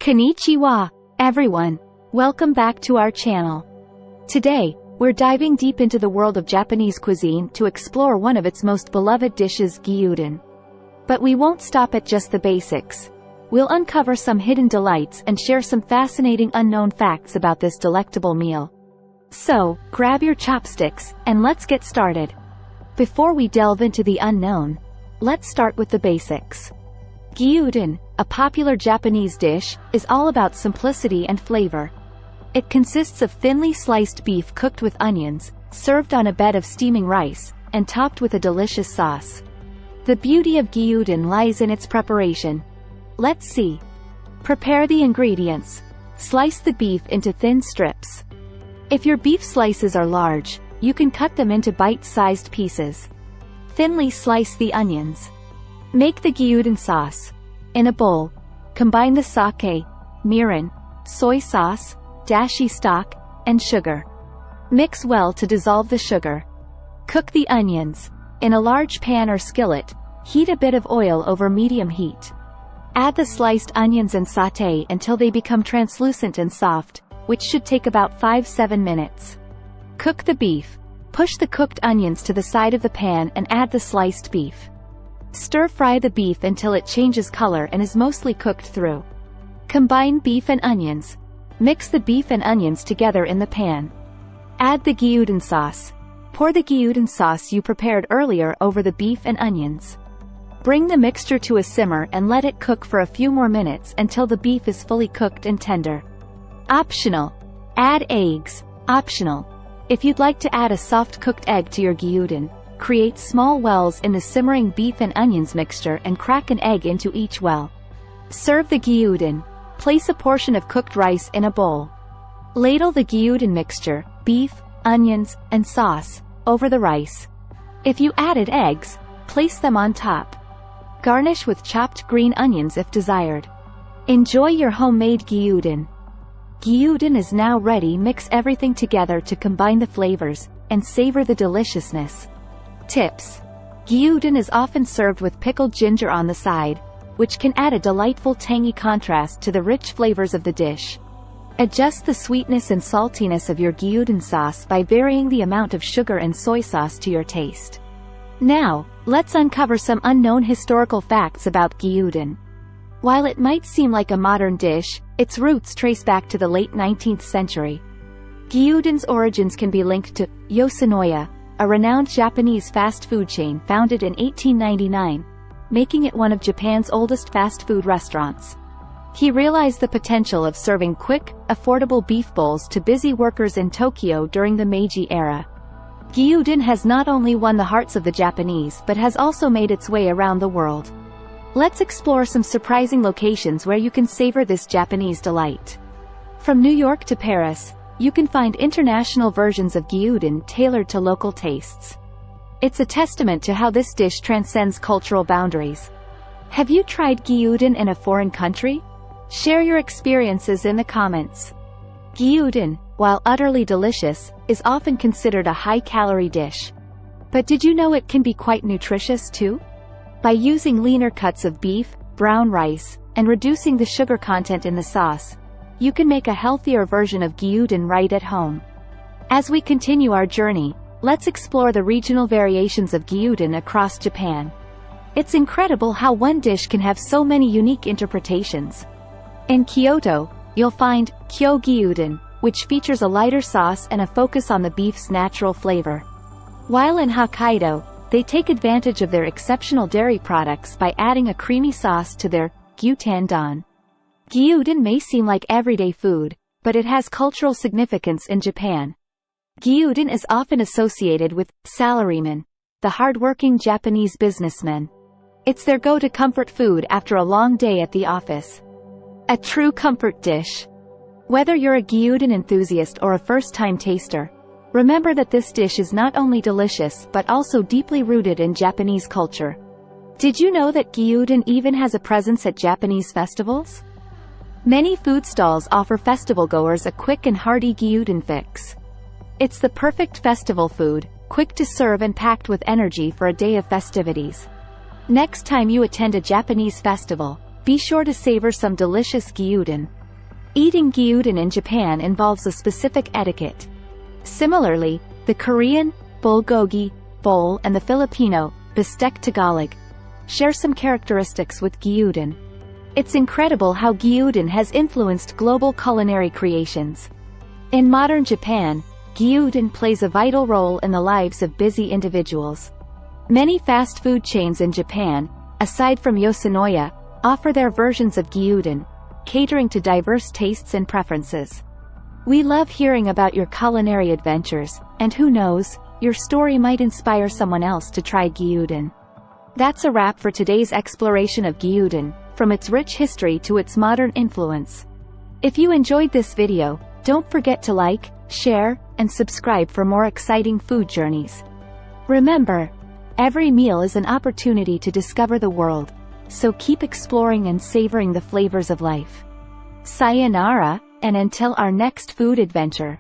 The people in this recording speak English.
Konnichiwa, everyone. Welcome back to our channel. Today, we're diving deep into the world of Japanese cuisine to explore one of its most beloved dishes, gyudon. But we won't stop at just the basics. We'll uncover some hidden delights and share some fascinating unknown facts about this delectable meal. So, grab your chopsticks, and let's get started. Before we delve into the unknown, let's start with the basics. Gyudon, a popular Japanese dish, is all about simplicity and flavor. It consists of thinly sliced beef cooked with onions, served on a bed of steaming rice, and topped with a delicious sauce. The beauty of gyudon lies in its preparation. Let's see. Prepare the ingredients. Slice the beef into thin strips. If your beef slices are large, you can cut them into bite-sized pieces. Thinly slice the onions. Make the gyudon sauce. In a bowl, combine the sake, mirin, soy sauce, dashi stock, and sugar. Mix well to dissolve the sugar. Cook the onions. In a large pan or skillet, heat a bit of oil over medium heat. Add the sliced onions and sauté until they become translucent and soft, which should take about 5-7 minutes. Cook the beef. Push the cooked onions to the side of the pan and add the sliced beef. Stir-fry the beef until it changes color and is mostly cooked through. Combine beef and onions. Mix the beef and onions together in the pan. Add the gyudon sauce. Pour the gyudon sauce you prepared earlier over the beef and onions. Bring the mixture to a simmer and let it cook for a few more minutes until the beef is fully cooked and tender. Optional. Add eggs. Optional. If you'd like to add a soft-cooked egg to your gyudon, create small wells in the simmering beef and onions mixture and crack an egg into each well. Serve the gyudon. Place a portion of cooked rice in a bowl. Ladle the gyudon mixture, beef, onions, and sauce, over the rice. If you added eggs, place them on top. Garnish with chopped green onions if desired. Enjoy your homemade gyudon. Gyudon is now ready. Mix everything together to combine the flavors and savor the deliciousness. Tips. Gyudon is often served with pickled ginger on the side, which can add a delightful tangy contrast to the rich flavors of the dish. Adjust the sweetness and saltiness of your gyudon sauce by varying the amount of sugar and soy sauce to your taste. Now, let's uncover some unknown historical facts about gyudon. While it might seem like a modern dish, its roots trace back to the late 19th century. Gyudon's origins can be linked to Yoshinoya, a renowned Japanese fast food chain founded in 1899, making it one of Japan's oldest fast food restaurants. He realized the potential of serving quick, affordable beef bowls to busy workers in Tokyo during the Meiji era. Gyudon has not only won the hearts of the Japanese but has also made its way around the world. Let's explore some surprising locations where you can savor this Japanese delight. From New York to Paris, you can find international versions of gyudon tailored to local tastes. It's a testament to how this dish transcends cultural boundaries. Have you tried gyudon in a foreign country? Share your experiences in the comments. Gyudon, while utterly delicious, is often considered a high-calorie dish. But did you know it can be quite nutritious too? By using leaner cuts of beef, brown rice, and reducing the sugar content in the sauce, you can make a healthier version of gyudon right at home. As we continue our journey, let's explore the regional variations of gyudon across Japan. It's incredible how one dish can have so many unique interpretations. In Kyoto, you'll find kyo gyudon, which features a lighter sauce and a focus on the beef's natural flavor. While in Hokkaido, they take advantage of their exceptional dairy products by adding a creamy sauce to their gyutandon. Gyudon may seem like everyday food, but it has cultural significance in Japan. Gyudon is often associated with salarymen, the hard-working Japanese businessmen. It's their go-to comfort food after a long day at the office. A true comfort dish. Whether you're a gyudon enthusiast or a first-time taster, remember that this dish is not only delicious but also deeply rooted in Japanese culture. Did you know that gyudon even has a presence at Japanese festivals? Many food stalls offer festival-goers a quick and hearty gyudon fix. It's the perfect festival food, quick to serve and packed with energy for a day of festivities. Next time you attend a Japanese festival, be sure to savor some delicious gyudon. Eating gyudon in Japan involves a specific etiquette. Similarly, the Korean, bulgogi, bowl, and the Filipino, bistec Tagalog, share some characteristics with gyudon. It's incredible how gyudon has influenced global culinary creations. In modern Japan, gyudon plays a vital role in the lives of busy individuals. Many fast food chains in Japan, aside from Yoshinoya, offer their versions of gyudon, catering to diverse tastes and preferences. We love hearing about your culinary adventures, and who knows, your story might inspire someone else to try gyudon. That's a wrap for today's exploration of gyudon, from its rich history to its modern influence. If you enjoyed this video, don't forget to like, share, and subscribe for more exciting food journeys. Remember, every meal is an opportunity to discover the world, so keep exploring and savoring the flavors of life. Sayonara, and until our next food adventure.